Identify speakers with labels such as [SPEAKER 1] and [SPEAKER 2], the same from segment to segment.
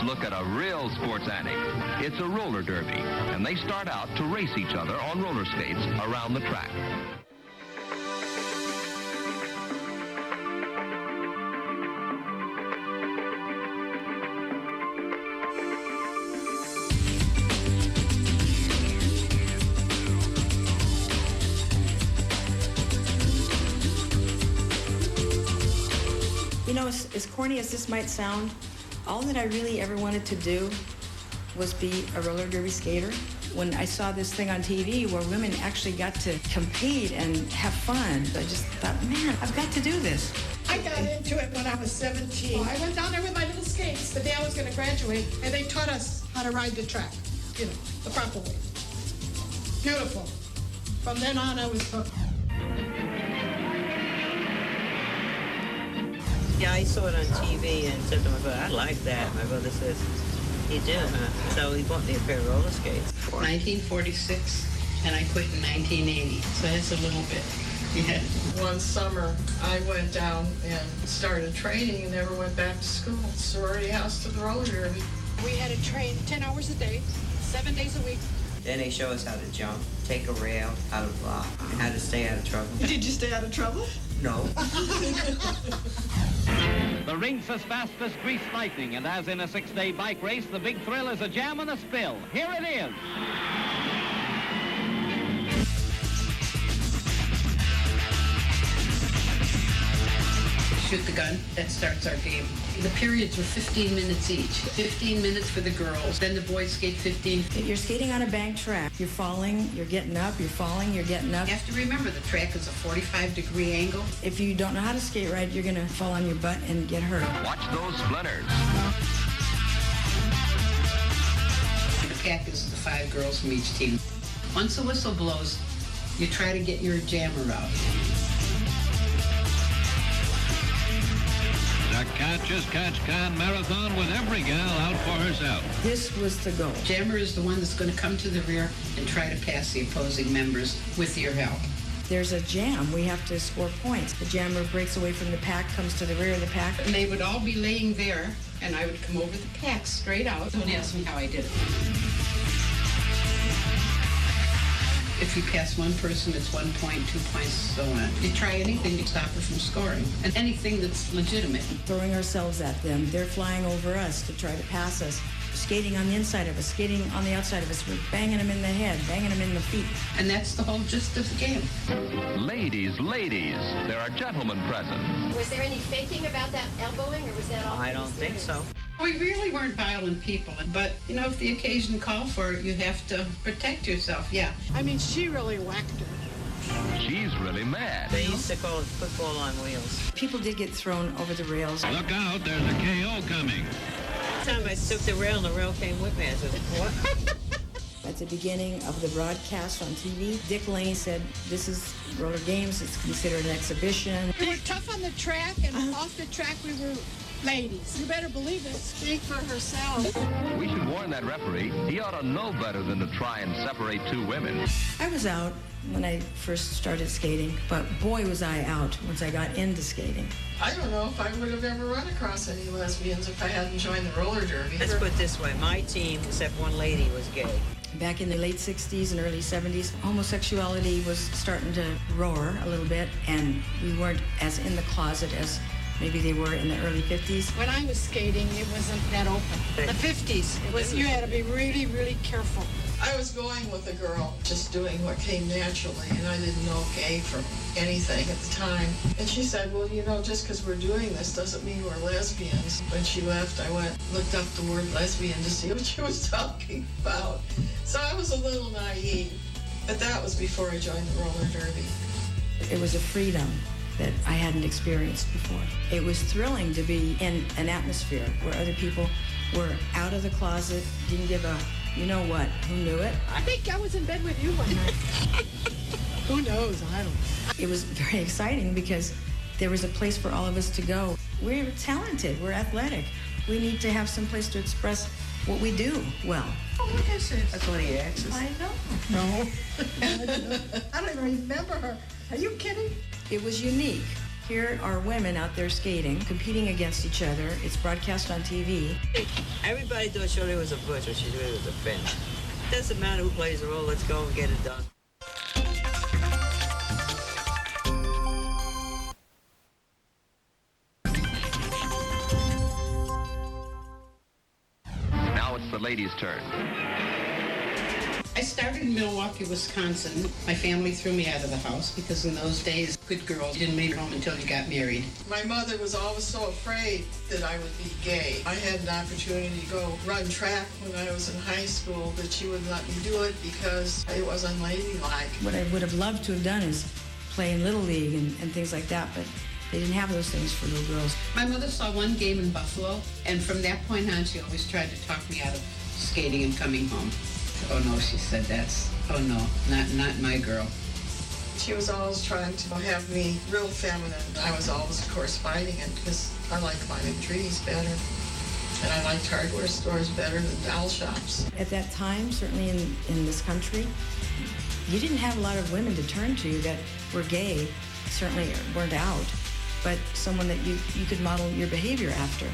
[SPEAKER 1] let's look at a real sports annex. It's a roller derby, and they start out to race each other on roller skates around the track.
[SPEAKER 2] You know, as corny as this might sound, all that I really ever wanted to do was be a roller derby skater. When I saw this thing on TV where women actually got to compete and have fun, I just thought, man, I've got to do this.
[SPEAKER 3] I got into it when I was 17. I went down there with my little skates the day I was going to graduate, and they taught us how to ride the track, you know, the proper way. Beautiful. From then on, I was hooked.
[SPEAKER 4] Yeah, I saw it on TV and said to my brother, I like that. My brother says, you do, huh? So he bought me a pair of roller skates.
[SPEAKER 5] 1946, and I quit in 1980, so that's a little bit. Yeah.
[SPEAKER 3] One summer, I went down and started training and never went back to school. Sorority house to the roller derby. We had to train 10 hours a day, 7 days a week.
[SPEAKER 4] Then they show us how to jump, take a rail out of block, and how to stay out of trouble.
[SPEAKER 3] Did you stay out of trouble?
[SPEAKER 4] No.
[SPEAKER 6] The rink's as fast as greased lightning, and as in a 6-day bike race, the big thrill is a jam and a spill. Here it is.
[SPEAKER 5] Shoot the gun, that starts our game. The periods were 15 minutes each. 15 minutes for the girls, then the boys skate 15.
[SPEAKER 2] You're skating on a bank track. You're falling, you're getting up, you're falling, you're getting up.
[SPEAKER 5] You have to remember the track is a 45-degree angle.
[SPEAKER 2] If you don't know how to skate right, you're going to fall on your butt and get hurt.
[SPEAKER 1] Watch those splinters.
[SPEAKER 5] The pack is the 5 girls from each team. Once the whistle blows, you try to get your jammer out.
[SPEAKER 7] The Catch as Catch Can marathon with every gal out for herself.
[SPEAKER 2] This was the goal.
[SPEAKER 5] Jammer is the one that's going to come to the rear and try to pass the opposing members with your help.
[SPEAKER 2] There's a jam. We have to score points. The jammer breaks away from the pack, comes to the rear of the pack.
[SPEAKER 5] And they would all be laying there, and I would come over the pack straight out. Don't ask me how I did it. If you pass one person, it's 1 point, 2 points, so on. You try anything to stop her from scoring, and anything that's legitimate.
[SPEAKER 2] Throwing ourselves at them. They're flying over us to try to pass us. Skating on the inside of us, skating on the outside of us. We're banging them in the head, banging them in the feet.
[SPEAKER 5] And that's the whole gist of the game.
[SPEAKER 1] Ladies, there are gentlemen present.
[SPEAKER 8] Was there any faking about that elbowing, or was that all?
[SPEAKER 4] I don't think so.
[SPEAKER 5] We really weren't violent people, but, you know, if the occasion called for it, you have to protect yourself, yeah.
[SPEAKER 3] I mean, she really whacked her.
[SPEAKER 1] She's really mad.
[SPEAKER 4] They used to call it football on wheels.
[SPEAKER 2] People did get thrown over the rails.
[SPEAKER 7] Look out, there's a KO coming.
[SPEAKER 4] Time I took the rail and the rail came with me. I said, what?
[SPEAKER 2] At the beginning of the broadcast on TV, Dick Laney said, this is roller games, it's considered an exhibition.
[SPEAKER 3] We were tough on the track, and off the track we were ladies. You better believe it. Speak for herself.
[SPEAKER 1] We should warn that referee. He ought to know better than to try and separate 2 women.
[SPEAKER 2] I was out when I first started skating, but boy was I out once I got into skating.
[SPEAKER 3] I don't know if I would have ever run across any lesbians if I hadn't joined the roller derby.
[SPEAKER 4] Let's put it this way. My team, except one lady, was gay.
[SPEAKER 2] Back in the late 60s and early 70s, homosexuality was starting to roar a little bit, and we weren't as in the closet as maybe they were in the early 50s.
[SPEAKER 3] When I was skating, it wasn't that open. The 50s, it was. You had to be really, really careful. I was going with a girl, just doing what came naturally, and I didn't know gay from anything at the time. And she said, well, you know, just because we're doing this doesn't mean we're lesbians. When she left, I looked up the word lesbian to see what she was talking about. So I was a little naive, but that was before I joined the roller derby.
[SPEAKER 2] It was a freedom that I hadn't experienced before. It was thrilling to be in an atmosphere where other people were out of the closet, didn't give a you know what, who knew it?
[SPEAKER 3] I think I was in bed with you one night. Who knows? I don't know.
[SPEAKER 2] It was very exciting because there was a place for all of us to go. We're talented, we're athletic. We need to have some place to express what we do well.
[SPEAKER 3] Oh, what is this?
[SPEAKER 4] That's one of your exes.
[SPEAKER 3] I know. No. I don't even remember her. Are you kidding?
[SPEAKER 2] It was unique. Here are women out there skating, competing against each other. It's broadcast on TV.
[SPEAKER 4] Everybody thought Shirley was a butch, but she really was a fence. Doesn't matter who plays the role, let's go and get it done.
[SPEAKER 1] Now it's the ladies' turn.
[SPEAKER 5] I started in Milwaukee, Wisconsin. My family threw me out of the house because in those days, good girls didn't leave home until you got married.
[SPEAKER 3] My mother was always so afraid that I would be gay. I had an opportunity to go run track when I was in high school, but she wouldn't let me do it because it was unladylike.
[SPEAKER 2] What I would have loved to have done is play in Little League and things like that, but they didn't have those things for little girls.
[SPEAKER 5] My mother saw one game in Buffalo, and from that point on, she always tried to talk me out of skating and coming home. Oh no, she said, oh no, not my girl.
[SPEAKER 3] She was always trying to have me real feminine. I was always, of course, fighting it because I like climbing trees better. And I liked hardware stores better than doll shops.
[SPEAKER 2] At that time, certainly in this country, you didn't have a lot of women to turn to that were gay, certainly weren't out, but someone that you could model your behavior after.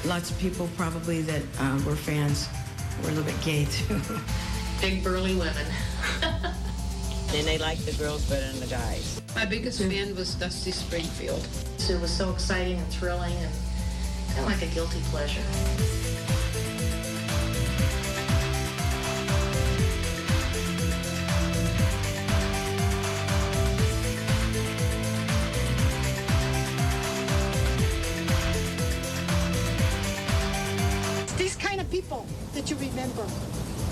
[SPEAKER 2] Lots of people probably that were fans were a little bit gay too.
[SPEAKER 3] Big burly women.
[SPEAKER 4] And they liked the girls better than the guys.
[SPEAKER 5] My biggest fan was Dusty Springfield.
[SPEAKER 9] It was so exciting and thrilling and kind of like a guilty pleasure.
[SPEAKER 10] These kind of people that you remember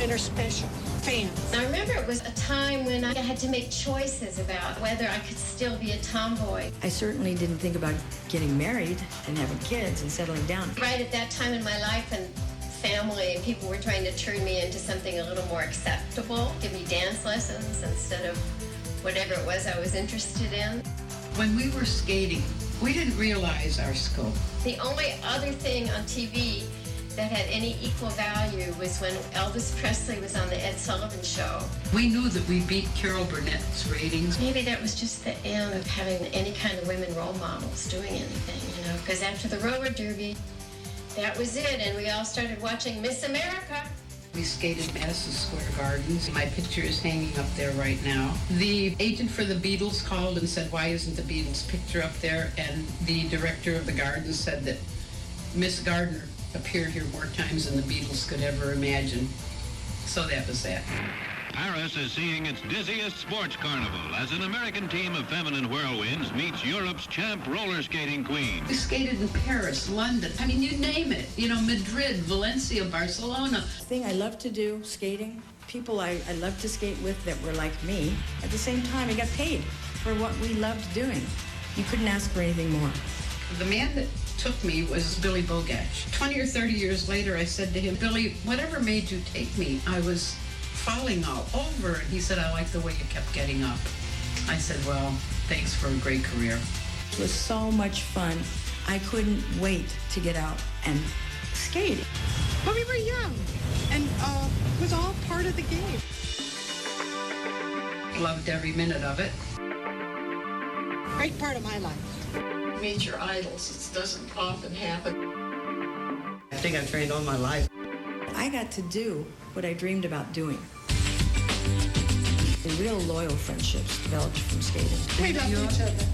[SPEAKER 10] and are special. Fans.
[SPEAKER 8] I remember it was a time when I had to make choices about whether I could still be a tomboy.
[SPEAKER 2] I certainly didn't think about getting married and having kids and settling down.
[SPEAKER 8] Right at that time in my life, and family and people were trying to turn me into something a little more acceptable, give me dance lessons instead of whatever it was I was interested in.
[SPEAKER 5] When we were skating, we didn't realize our scope.
[SPEAKER 8] The only other thing on TV that had any equal value was when Elvis Presley was on the Ed Sullivan Show.
[SPEAKER 5] We knew that we beat Carol Burnett's ratings.
[SPEAKER 8] Maybe that was just the end of having any kind of women role models doing anything, because after the roller derby, that was it, and we all started watching Miss America.
[SPEAKER 5] We skated Madison Square Gardens. My picture is hanging up there right now. The agent for the Beatles called and said, why isn't the Beatles picture up there? And the director of the Gardens said that Miss Gardner appeared here more times than the Beatles could ever imagine. So that was that.
[SPEAKER 7] Paris is seeing its dizziest sports carnival as an American team of feminine whirlwinds meets Europe's champ roller skating queen.
[SPEAKER 5] We skated in Paris, London, I mean, you name it. Madrid, Valencia, Barcelona.
[SPEAKER 2] The thing I love to do, skating, people I loved to skate with that were like me. At the same time, I got paid for what we loved doing. You couldn't ask for anything more.
[SPEAKER 5] The man that took me was Billy Bogach. 20 or 30 years later, I said to him, Billy, whatever made you take me? I was falling all over. And he said, I like the way you kept getting up. I said, well, thanks for a great career.
[SPEAKER 2] It was so much fun. I couldn't wait to get out and skate.
[SPEAKER 10] But we were young, and it was all part of the game.
[SPEAKER 5] Loved every minute of it.
[SPEAKER 10] Great part of my life.
[SPEAKER 3] Meet your idols. It doesn't often happen.
[SPEAKER 4] I think I've trained all my life.
[SPEAKER 2] I got to do what I dreamed about doing. And real loyal friendships developed from skating.
[SPEAKER 10] We loved each other.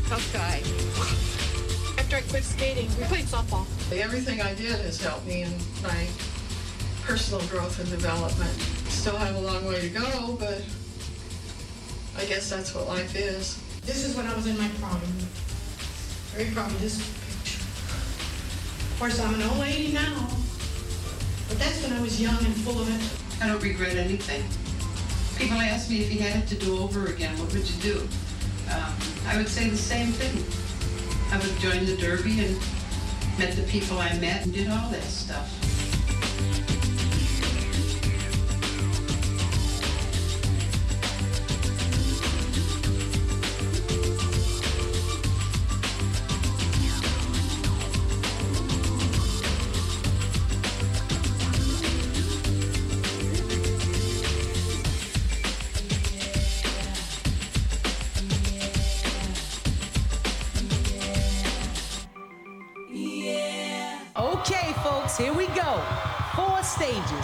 [SPEAKER 10] Tough guy. After I quit skating, we played softball.
[SPEAKER 3] Everything I did has helped me in my personal growth and development. Still have a long way to go, but I guess that's what life is.
[SPEAKER 10] This is when I was in my prime. Very proud of this picture. Of course, I'm an old lady now, but that's when I was young and full of it.
[SPEAKER 5] I don't regret anything. People ask me if you had it to do over again, what would you do? I would say the same thing. I would join the Derby and met the people I met and did all that stuff.
[SPEAKER 11] Here we go. 4 stages.